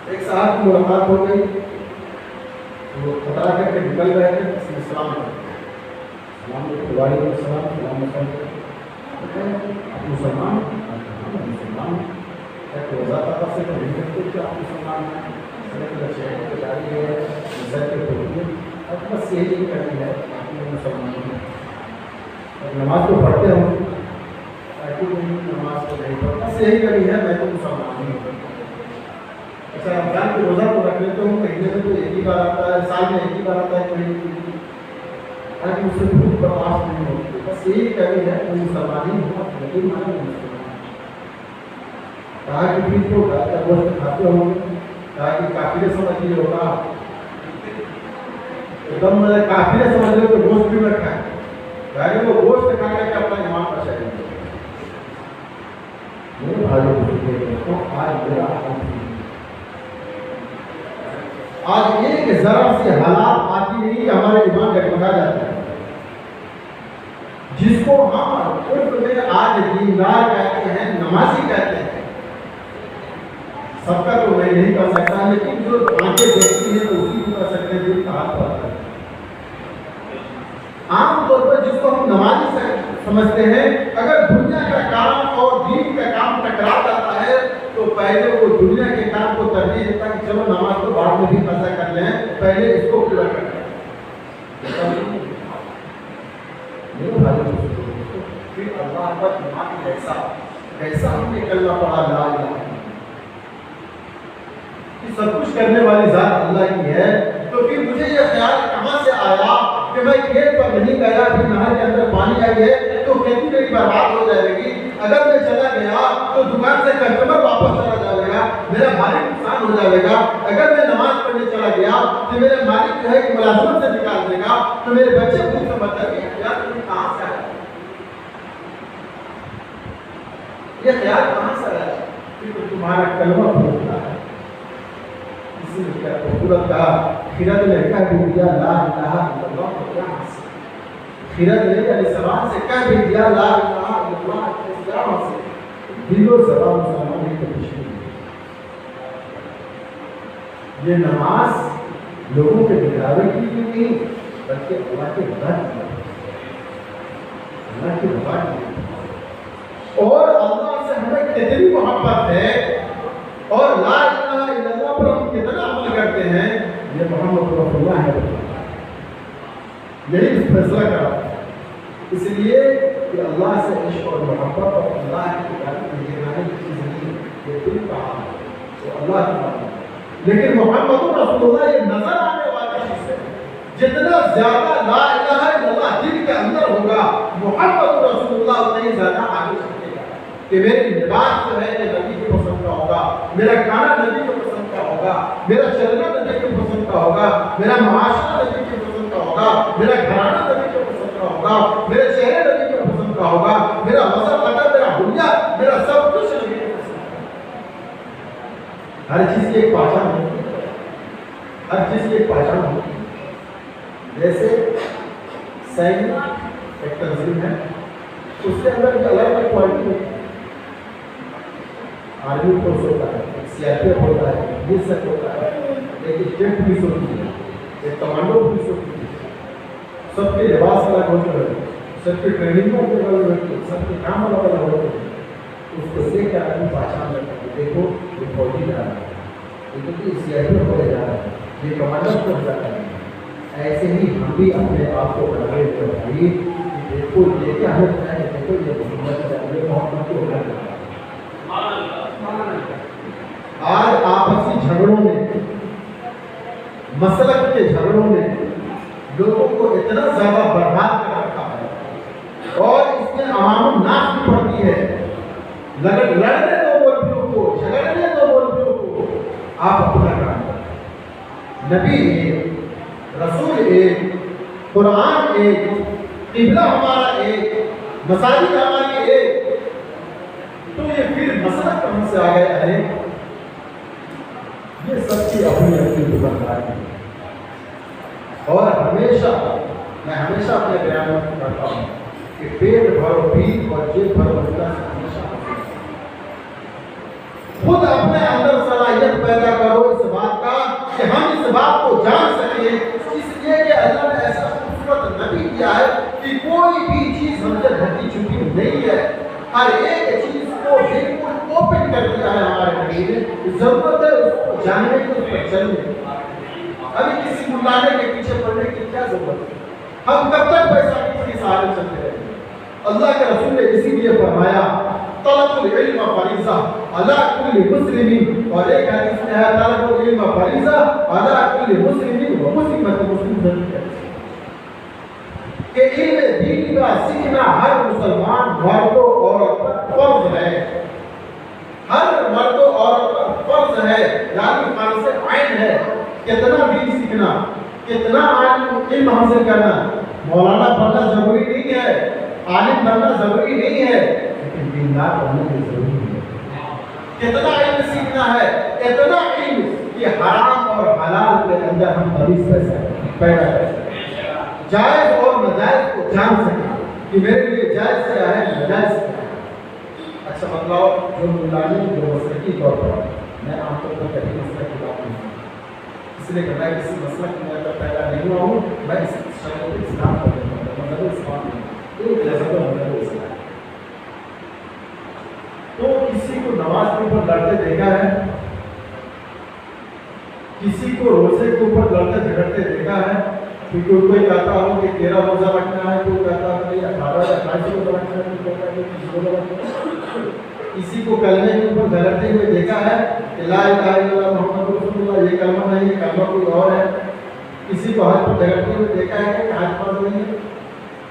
ایک صاحب کی ملاقات ہو گئی، وہ خطرہ کر کے نکل گئے تھے، اس نے سلام کر دیا، السلام علیکم، وعلیکم السلام، آپ مسلمان؟ مسلمان تو وضاحت سے تو نہیں کرتے کہ آپ مسلمان ہیں، شہر کے جاری ہے نظر کے بولیے، اب بس یہی کرنی ہے آپ مسلمان ہیں، نماز تو پڑھتے ہوں نماز کو نہیں پڑھتا، بس یہی کرنی ہے، میں تو مسلمان ہی ہوں۔ اچھا رمضان کے روزہ تو رکھ لیتے ہوں، مہینے میں تو ایک ہی بار آتا ہے، سال میں ایک ہی بار آتا ہے، کوئی حالانکہ اس سے بھوک برداشت نہیں ہوتی، بس یہی کرنی ہے کوئی مسلمان ہی ہوگا، لیکن مانا نہیں مسلمان کہا کہ پھر تو گائے کا گوشت کھاتے ہوں گے، کہا کہ کافر سمجھ لیے ہوگا، ایک دم کافر سمجھ لے تو گوشت بھی نہ کھائے، گائے وہ گوشت کھا کے اپنا ایمان پر چلیں گے۔ میرے بھائیوں کو آج میرا آج ایک ذرا سے حالات آتی نہیں کہ ہمارے ایمان ڈگمگا جاتا ہے، جس کو ہم عرف میں آج دیندار کہتے ہیں، نمازی کہتے ہیں، سب کا تو میں نہیں کر سکتا، لیکن جو آنکھیں دیکھتی ہیں تو اسی کو کر سکتے ہیں، دل کا ہاتھ پڑتا ہے۔ عام طور پر جس کو ہم نمازی سمجھتے ہیں، اگر دنیا کا کام اور دین کا کام ٹکرا جاتا ہے تو پہلے وہ دنیا کے کام کو ترجیح دیتا کہ چلو نماز تو بعد میں بھی قضا کر لیں، پہلے اس کو پورا کر لیں۔ پھر اللہ پر ایمان ایسا ہم نے کلمہ پڑھا لا الہ الا اللہ، سب کچھ کرنے والی ذات اللہ کی ہے، تو پھر مجھے یہ خیال کہاں سے آیا کہ میں کھیت پر نہیں گیا، پھر نہر کے اندر پانی آ گئے تو کھیتی میری برباد ہو جائے گی، اگر میں چلا گیا تو دکان سے کسٹمر واپس چلا جائے گا، میرا مالک نقصان ہو جائے گا، اگر میں نماز پڑھنے چلا گیا تو میرے مالک جو ہے کہ ملازمت سے نکال دے گا، تو میرے بچے بھوک سے مر جائیں گے، یار تم کہاں سے آیا؟ یہ خیال کہاں سے آیا؟ کیونکہ تمہارا کلمہ بھولتا ہے، اسی لیے کیا خوبصورت کہا، خرد نے کہہ بھی دیا لا الہ الا اللہ، کیا حاصل؟ خرد نے علیہ السلام سے کہہ بھی دیا لا الہ الا اللہ، کیا حاصل؟ دل و زبان مسلمان کی تشریح۔ یہ نماز لوگوں کے دکھلاوے کی نہیں، بلکہ اللہ کے رضا کی ہے، اللہ کی رضا کی ہے، اور اللہ سے ہمیں کتنی محبت ہے اور لا الہ الا اللہ پر ہم کتنا عمل کرتے ہیں، یہ محمد رسول اللہ ہے، یہی فیصلہ کرا۔ اس لیے کہ اللہ سے عشق اور محبت اور اللہ کی عبادت میں یہ نہ چیز نہیں، یہ دل کا حال ہے، تو اللہ کی بات ہے، لیکن محمد رسول اللہ یہ نظر آنے والی چیز ہے، جتنا زیادہ لا الہ الا اللہ دل کے اندر ہوگا، محمد رسول اللہ اتنا ہی زیادہ آگے چلے گا، کہ میری لباس جو ہے یہ نبی کی پسند کا ہوگا، میرا کھانا نبی کی پسند کا ہوگا، میرا چلنا نبی کی پسند کا ہوگا، میرا معاشرہ نبی کی پسند کا ہوگا، میرا گھرانہ نبی کی پسند کا ہوگا، میرے چہرے نبی کی پسند کا ہوگا، میرا مذہب اگر میرا حلیہ میرا سب کچھ نبی کی پسند کا ہوگا۔ ہر چیز کی ایک پہچان ہوتی ہے، ہر چیز کی ایک پہچان ہوتی ہے، جیسے سینہ ایک تنظیم ہے، اس کے اندر ایک الگ الگ کوالٹی ہوتی ہے، آرمی فورس ہوتا ہے، ایک سی آر پی ایف ہوتا ہے، بی ایس ایف ہوتا ہے، ایک اسٹیٹ پولیس ہوتی ہے، ایک کمانڈو پولیس ہوتی ہے، سب کے لباس الگ ہوتے ہیں، سب کی ٹریننگ الگ ہوتی ہے، سب کے کام الگ الگ ہوتے ہیں، اس کو دیکھ کر آدمی پہچان کرتا ہے، دیکھو یہ فوجی جا رہا ہے، یہ سی آر پی ایف ہو جا رہا ہے، یہ کمانڈو ہو جاتا ہے۔ ایسے ہی ہم بھی اپنے آپ کو بنائے ہوئے بھائی، دیکھو یہ کیا ہوتا ہے، دیکھو یہ محمد کو ہوتا ہے۔ آج آپسی جھگڑوں میں، مسلک کے جھگڑوں میں لوگوں کو اتنا زیادہ برباد کر رکھا ہے، اور اس میں عوام الناس بھی پڑتی ہے، لڑنے دو مولویوں کو، جھگڑنے دو مولویوں کو، آپ اپنا کام کریں، نبی ایک، رسول ایک، قرآن ایک، قبلہ ہمارا ایک، مساجد ہماری ایک، تو یہ پھر مسئلہ کہاں سے آ گیا ہے؟ یہ سب کی اپنی اپنی دکانداری ہے، اور میں ہمیشہ اپنے بیان میں کرتا ہوں کہ پیٹ بھرو پیٹ اور جیب بھرو اللہ سے ہمیشہ خود اپنے اندر صلاحیت پیدا کرو، اس بات کو جان سکے، اس لیے کہ اللہ نے ایسا خوبصورت نبی دیا ہے کہ کوئی بھی چیز ہم سے ڈھکی چھپی نہیں ہے، ہر ایک چیز کو بالکل اوپن کر دیا ہے ہمارے نبی نے، ضرورت ہے اس کو جاننے کی، اس پر چلنے کی۔ ابھی کسی ملانے کے پیچھے پڑنے کی کیا ضرورت ہے؟ ہم کب تک پیسہ کے سہارے چلتے رہیں گے؟ اللہ کے رسول نے اسی لیے فرمایا طلب العلم فریضہ علی کل مسلم، اور ایک حدیث میں ہے طلب العلم فریضہ علی کل مسلم و مسلمۃ، مسلم کہ علم دین کا سیکھنا ہر مسلمان مرد و عورت پر فرض ہے، ہر مرد و عورت پر فرض ہے، یعنی فرض عین ہے۔ کتنا دین سیکھنا، کتنا علم حاصل کرنا، مولانا بننا ضروری نہیں ہے، عالم بننا ضروری نہیں ہے، لیکن دیندار بننا بھی ضروری ہے۔ کتنا علم سیکھنا ہے، اتنا علم کہ حرام اور حلال کے اندر ہم تمیز کر سکیں، پیدا کر سکیں، جائز اور ناجائز کو جان سکیں کہ میرے لیے جائز کیا ہے، ناجائز کیا ہے۔ اچھا بتلاؤ، جو ملانی جو مسلکی طور پر، میں عام طور پر کبھی مسئلہ کی بات نہیں، اس لیے کہ میں کسی مسئلہ کی میں پیدا نہیں ہوا ہوں، میں اس شکل اسلام کو مذہب اسلام نہیں، ایک لفظ مذہب اسلام۔ تو کسی کو نماز کے اوپر لڑتے دیکھا ہے، کسی کو روزے کے اوپر لڑتے جھگڑتے دیکھا ہے، کیونکہ کوئی کہتا ہو کہ 13 روزہ رکھنا ہے، کوئی کہتا ہے کہ 18 یا 28 روزہ رکھنا ہے، کوئی کہتا ہے کہ 30 روزہ رکھنا ہے۔ کسی کو کلمے کے اوپر جھگڑتے ہوئے دیکھا ہے کہ لا الہ الا اللہ محمد رسول اللہ، یہ کلمہ نہیں، یہ کلمہ کوئی اور ہے۔ کسی کو حج پر جھگڑتے ہوئے دیکھا ہے کہ حج فرض نہیں ہے۔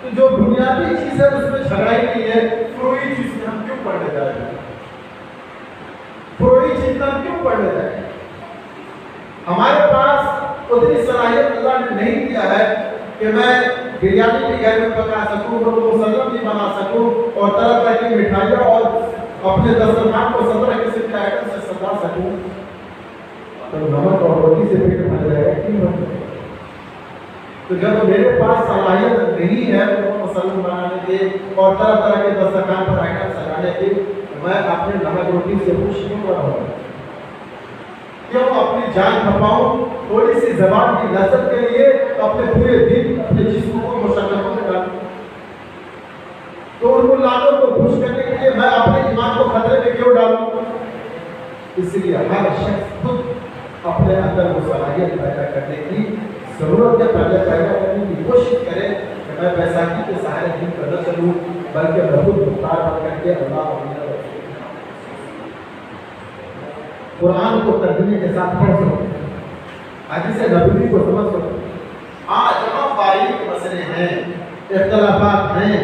تو جو بنیادی چیز ہے اس میں جھگڑا ہی نہیں ہے، فروعی چیز میں ہم کیوں پڑھنے جا رہے ہیں؟ فروعی چیز میں ہم کیوں پڑھنے جا رہے ہیں؟ ہمارے پاس اتنی صلاحیت اللہ نے نہیں دیا ہے کہ میں بریانی بھی گھر میں پکا سکوں، مسلم بھی بنا سکوں، اور طرح طرح کی مٹھائیاں اور اپنے دسترخوان کو 17 قسم کے آئٹم سے سجا سکوں۔ تو نمک اور روٹی سے پیٹ بھر جائے گا، کیوں بھر جائے گا؟ تو جب میرے پاس صلاحیت نہیں ہے تو مسلم بنانے کی اور طرح طرح کے دسترخوان پر آئٹم سجانے کی، میں اپنے نمک روٹی سے خوش کیوں کر رہا ہوں؟ کیوں اپنی جان کھپاؤں تھوڑی سی زبان کی لذت کے لیے، اپنے پورے دن اپنے جسم کو مشقتوں میں ڈالوں؟ تو ان ملانوں کو خوش کرنے کے لیے میں اپنے ایمان کو خطرے میں کیوں ڈالوں؟ اس لیے ہر شخص خود اپنے اندر وہ صلاحیت پیدا کرنے کی ضرورت ہے، پہلے پیدا کرنے کی کوشش کرے کہ میں بیساکھی کے سہارے دین پر نہ چلوں، بلکہ میں خود مختار بن کر کے اللہ اور قرآن کو ترجمے کے ساتھ پڑھ سکوں، حدیث نبوی کو سمجھ سکوں۔ آج جہاں باریک مسئلے ہیں، اختلافات ہیں،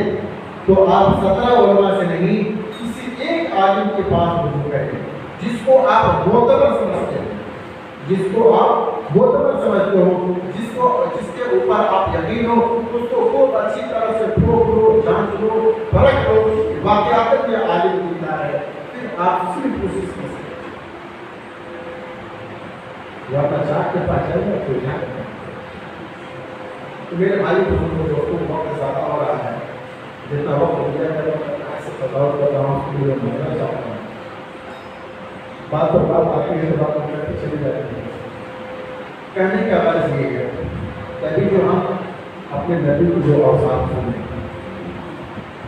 تو آپ 17 علماء سے نہیں، کسی ایک عالم کے پاس رجوع کریں جس کو آپ معتبر سمجھتے ہیں، جس کو آپ معتبر سمجھتے ہو، جس کے اوپر آپ یقین ہو، اس کو خوب اچھی طرح سے پروف لو، جانچ لو، پرکھ لو، واقعات میں عالم دیندار ہے، پھر آپ اسی کوشش کر سکتے ہیں۔ ورنہ چاک کے پاس جائے گا کوئی نہ کرے۔ تو میرے بھائی بزرگوں دوستوں وقت زیادہ ہو رہا ہے، جتنا وقت ہو گیا ہے ایسے تصور کر رہا ہوں کہ میں ماننا چاہتا ہوں، بات پر بات آتی ہے تو بات میں چلی جاتی ہے۔ کہنے کا غرض یہ ہے کہ ابھی جو ہم اپنے نبی کو جو اوصاف سنیں،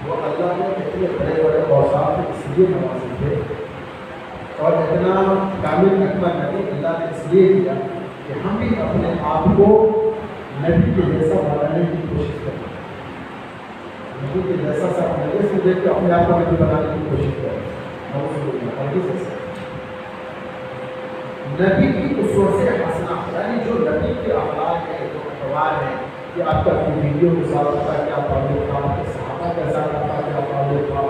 وہ اللہ نے اتنے بڑے بڑے اوصاف اس لیے نوازے تھے، اور اتنا کامل اکمل نبی اللہ نے اس لیے دیا کہ ہم بھی اپنے آپ کو نبی کے جیسا بنانے کی کوشش کریں، نبی کے جیسا سا نبی سے دیکھ کے اپنے آپ کو نبی بنانے کی کوشش کریں۔ نبی کی اسوہ سے حسنہ، یعنی جو نبی کے اخلاق ہے، جو اخبار ہے، کہ آپ کا ویڈیو کے ساتھ کا کیا تعلق تھا، آپ کے صحابہ کے ساتھ کا کیا تعلق تھا،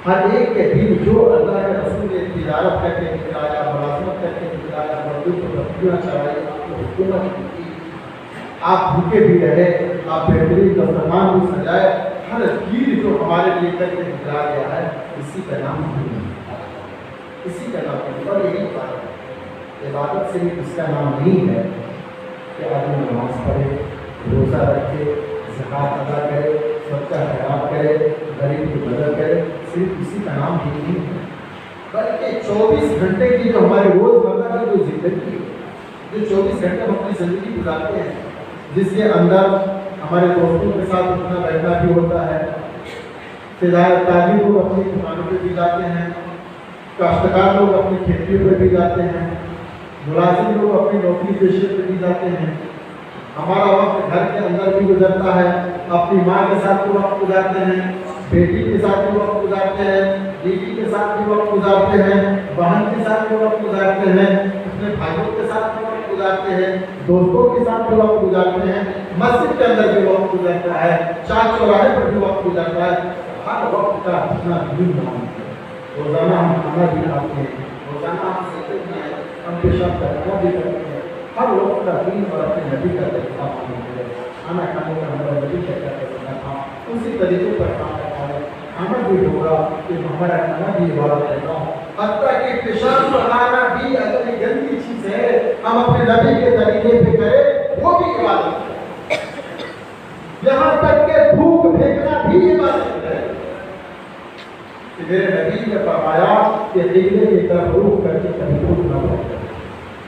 ہر ایک کے دن جو اللہ کے رسول نے تجارت کر کے نکلایا، ملازمت کر کے نکلایا، مزدور کو بکریاں چرائی، آپ کو حکومت کی، آپ بھوکے بھی رہے، آپ بہترین دسترخوان بھی سجائے، ہر چیز جو ہمارے لیے کر کے نکلا گیا ہے، اسی کا نام ہے، اسی کا نام ہے۔ اور یہی بات ہے، عبادت سے بھی اس کا نام نہیں ہے کہ آدمی نماز پڑھے، روزہ رکھے، زکوٰۃ ادا کرے، صدقہ خیرات کرے، غریب کی مدد کرے، صرف اسی کا نام ہی نہیں ہے، بلکہ 24 گھنٹے کی جو ہماری روزمرہ کی جو زندگی ہے، جو 24 گھنٹے ہم اپنی زندگی گزارتے ہیں، جس کے اندر ہمارے دوستوں کے ساتھ اٹھنا بیٹھنا بھی ہوتا ہے، تاجر لوگ اپنی دکانوں پہ بھی جاتے ہیں، کاشتکار لوگ اپنی کھیتیوں پہ بھی جاتے ہیں، ملازم لوگ اپنی نوکری پیشے پہ بھی جاتے ہیں، ہمارا وقت گھر کے اندر بھی گزرتا ہے، اپنی ماں کے ساتھ بھی وقت گزارتے ہیں، بیٹی کے ساتھ بھی وقت گزارتے ہیں، بیوی کے ساتھ بھی وقت گزارتے ہیں، بہن کے ساتھ بھی وقت گزارتے ہیں، اپنے بھائیوں کے ساتھ بھی وقت گزارتے ہیں، دوستوں کے ساتھ بھی وقت گزارتے ہیں، مسجد کے اندر بھی وقت گزرتا ہے، چار چوراہے پر بھی وقت گزرتا ہے۔ ہر وقت کا اپنا دن ہے۔ روزانہ ہم کھانا بھی کھاتے ہیں، روزانہ ہم سوتے ہیں، ہم پیشاب کرنا بھی کرتے ہیں، ہر وقت کا دین اور اپنے نبی کا طریقہ مانتے ہیں۔ کھانا کھانے کا ہمارا نبی کا طریقہ تھا، اسی طریقے پر کھانا کھانا کھانا بھی ہوگا کہ ہمارا کھانا بھی عبادت رہتا ہوں۔ حتیٰ کہ پیشاب بہانا بھی اگر یہ گندی چیز ہے، ہم اپنے نبی کے طریقے پہ کریں وہ بھی عبادت ہے۔ یہاں تک کہ بھوک پھینکنا بھی عبادت ہے کہ میرے نبی نے فرمایا کہ قبلے کی طرف رخ کر کے کبھی بھوک نہ پھینکو،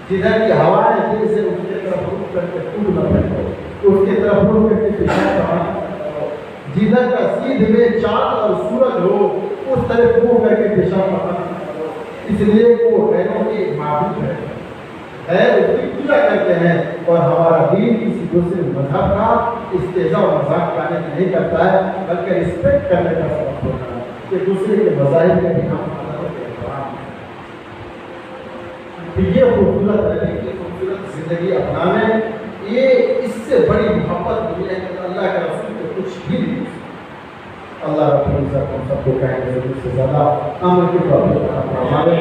جدھر کی ہوائیں دل سے اس کی طرف رخ کر کے خود نہ پھینکو، اس کی طرف رخ کر کے پیشاب بہانا نہ کرو، جدھر کا سیدھ میں چاند اور سورج ہو اس طرف منہ کر کے پیشاب بہانا نہ کرو، اس لیے وہ غیروں کے معبود ہے، اس کی پوجا کرتے ہیں، اور ہمارا دین کسی دوسرے مذہب کا استہزاء اور مذاق کرنے نہیں کرتا ہے، بلکہ رسپیکٹ کرنے کا سبب ہوتا ہے کہ دوسرے کے مذاہب کے بھی ہم احترام ہیں۔ یہ خوبصورت نبی کی خوبصورت زندگی اپنانے، یہ اس سے بڑی محبت دنیا کے اللہ کے رسول کو کچھ بھی نہیں۔ اللہ رب العزت ہم سب کو کہیں گے سے زیادہ عمل کی توفیق عطا فرمائے۔